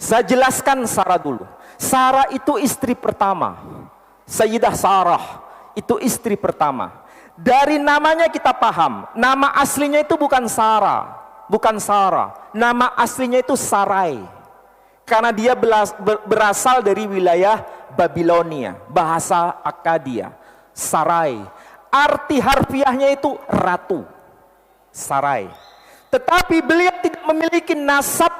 Saya jelaskan Sarah dulu. Sarah itu istri pertama. Sayyidah Sarah itu istri pertama. Dari namanya kita paham, nama aslinya itu bukan Sarah, bukan Sarah. Nama aslinya itu Sarai. Karena dia berasal dari wilayah Babilonia, bahasa Akadia. Sarai. Arti harfiahnya itu ratu. Sarai. Tetapi beliau tidak memiliki nasab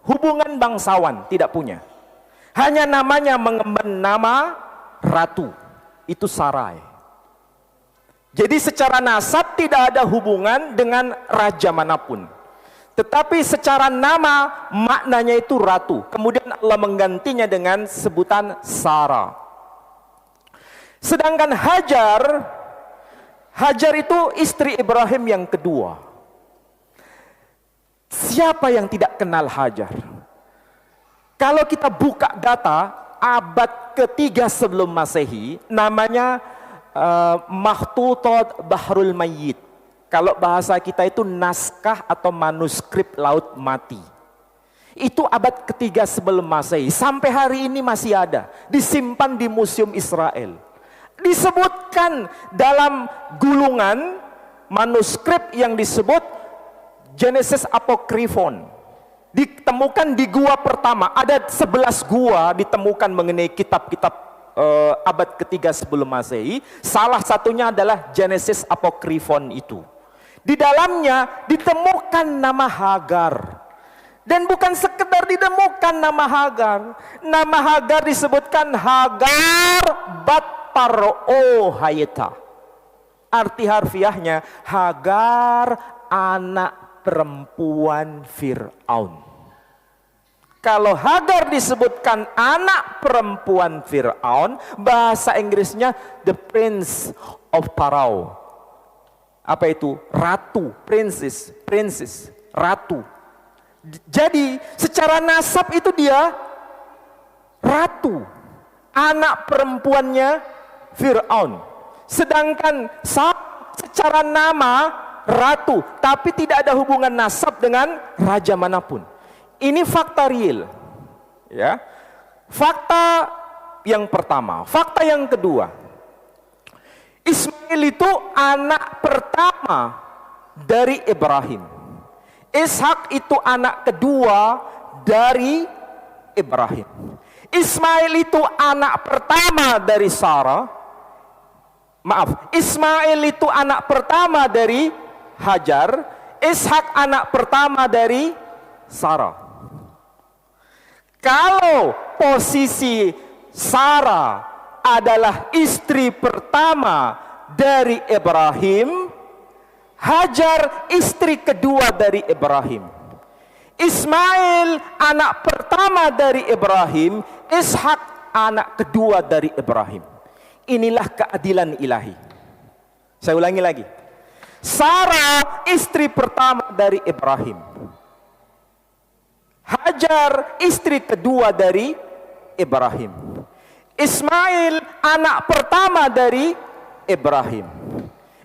hubungan bangsawan, tidak punya. Hanya namanya mengemban nama ratu, itu Sarai. Jadi secara nasab tidak ada hubungan dengan raja manapun. Tetapi secara nama maknanya itu ratu. Kemudian Allah menggantinya dengan sebutan Sarah. Sedangkan Hajar itu istri Ibrahim yang kedua. Siapa yang tidak kenal Hajar? Kalau kita buka data abad ketiga sebelum Masehi, namanya Makhtutat Bahrul Mayyit. Kalau bahasa kita itu naskah atau manuskrip Laut Mati. Itu abad ketiga sebelum Masehi. Sampai hari ini masih ada, disimpan di Museum Israel. Disebutkan dalam gulungan manuskrip yang disebut Genesis Apokryphon. Ditemukan di gua pertama. Ada 11 gua ditemukan mengenai kitab-kitab abad ketiga sebelum Masehi. Salah satunya adalah Genesis Apokryphon itu. Di dalamnya ditemukan nama Hagar. Dan bukan sekedar ditemukan nama Hagar. Nama Hagar disebutkan Hagar bat Paro Hayeta. Arti harfiahnya Hagar anak perempuan Fir'aun. Kalau Hagar disebutkan anak perempuan Fir'aun, bahasa Inggrisnya the prince of Pharaoh. Apa itu? Ratu, princess, ratu. Jadi secara nasab itu dia ratu, anak perempuannya Fir'aun. Sedangkan secara nama ratu, tapi tidak ada hubungan nasab dengan raja manapun. Ini fakta real, ya. Fakta yang pertama. Fakta yang kedua, Ismail itu anak pertama dari Ibrahim. Ishak itu anak kedua dari Ibrahim. Ismail itu anak pertama dari Sarah. Maaf, Ismail itu anak pertama dari Hajar. Ishak anak pertama dari Sarah. Kalau posisi Sarah adalah istri pertama dari Ibrahim, Hajar istri kedua dari Ibrahim. Ismail anak pertama dari Ibrahim, Ishak anak kedua dari Ibrahim. Inilah keadilan ilahi. Saya ulangi lagi. Sarah istri pertama dari Ibrahim. Hajar istri kedua dari Ibrahim. Ismail anak pertama dari Ibrahim.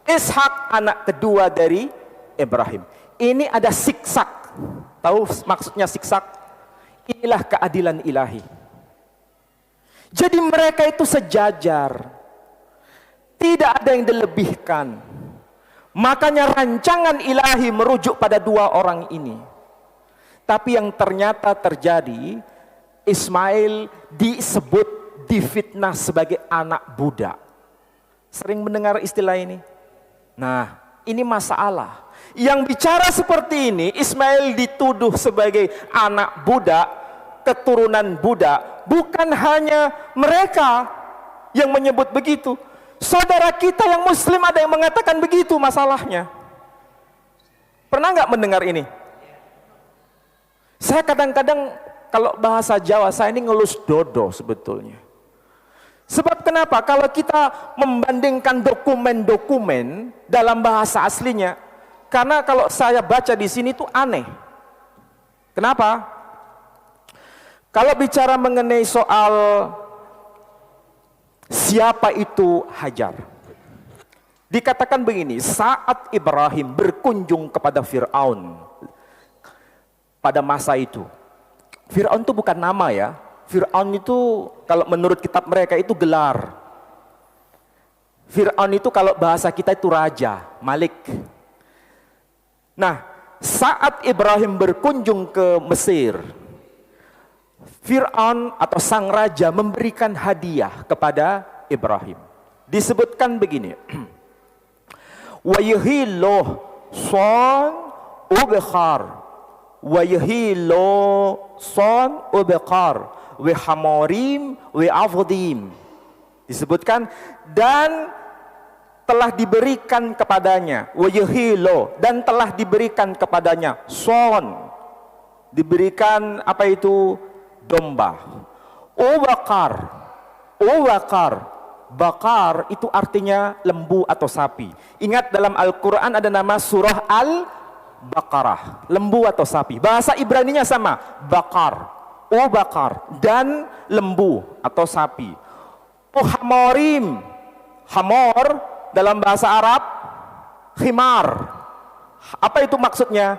Ishak anak kedua dari Ibrahim. Ini ada siksak. Tahu maksudnya siksak? Inilah keadilan ilahi. Jadi mereka itu sejajar. Tidak ada yang dilebihkan. Makanya rancangan ilahi merujuk pada dua orang ini. Tapi yang ternyata terjadi, Ismail disebut, difitnah sebagai anak budak. Sering mendengar istilah ini? Nah, ini masalah. Yang bicara seperti ini, Ismail dituduh sebagai anak budak, keturunan budak. Bukan hanya mereka yang menyebut begitu. Saudara kita yang muslim ada yang mengatakan begitu masalahnya. Pernah nggak mendengar ini? Saya kadang-kadang kalau bahasa Jawa saya ini ngelus dodo sebetulnya. Sebab kenapa? Kalau kita membandingkan dokumen-dokumen dalam bahasa aslinya, karena kalau saya baca di sini itu aneh. Kenapa? Kalau bicara mengenai soal siapa itu Hajar, dikatakan begini, saat Ibrahim berkunjung kepada Fir'aun pada masa itu, Fir'aun itu bukan nama ya. Fir'aun itu kalau menurut kitab mereka itu gelar. Fir'aun itu kalau bahasa kita itu raja, malik. Nah, saat Ibrahim berkunjung ke Mesir, Fir'aun atau sang raja memberikan hadiah kepada Ibrahim. Disebutkan begini. Wa yuhillu son ubkhar wa yuhillu son ubkhar wa hamarim wa afdim. Disebutkan dan telah diberikan kepadanya wa yuhillu, dan telah diberikan kepadanya son, diberikan apa itu? Domba. Ubakar, bakar itu artinya lembu atau sapi. Ingat dalam Al-Quran ada nama surah Al-Baqarah, lembu atau sapi. Bahasa Ibraninya sama, bakar, ubakar, dan lembu atau sapi. Hamorim, hamor dalam bahasa Arab, khimar. Apa itu maksudnya?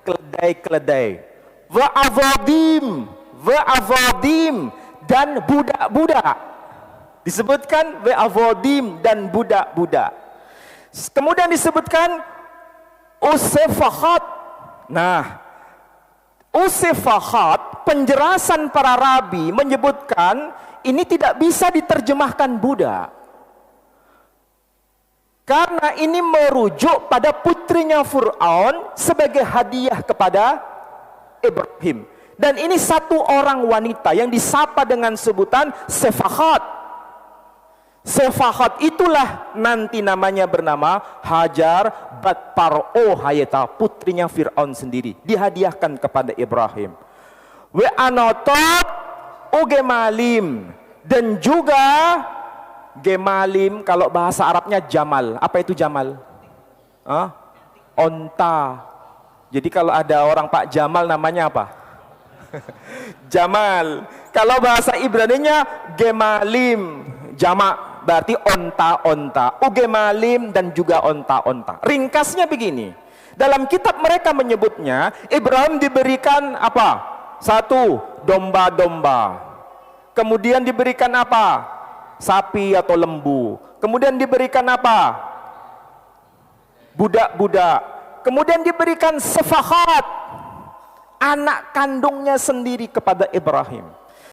Keledai-keledai. Wa'avadim, dan budak-budak. Disebutkan wa'avadim dan budak-budak. Kemudian disebutkan usifahat. Nah, usifahat, penjelasan para rabi menyebutkan ini tidak bisa diterjemahkan budak. Karena ini merujuk pada putrinya Fir'aun sebagai hadiah kepada Ibrahim. Dan ini satu orang wanita yang disapa dengan sebutan Sefahat. Sefahat itulah nanti namanya bernama Hajar bat Par'o Hayata, putrinya Fir'aun sendiri, dihadiahkan kepada Ibrahim. Wa anotot ugemalim, dan juga gemalim kalau bahasa Arabnya jamal. Apa itu jamal? Onta. Jadi kalau ada orang Pak Jamal namanya apa? Jamal. Kalau bahasa Ibraninya gemalim, jamak, berarti onta-onta. Ugemalim dan juga onta-onta. Ringkasnya begini. Dalam kitab mereka menyebutnya Ibrahim diberikan apa? Satu, domba-domba. Kemudian diberikan apa? Sapi atau lembu. Kemudian diberikan apa? Budak-budak. Kemudian diberikan sefahat, anak kandungnya sendiri kepada Ibrahim.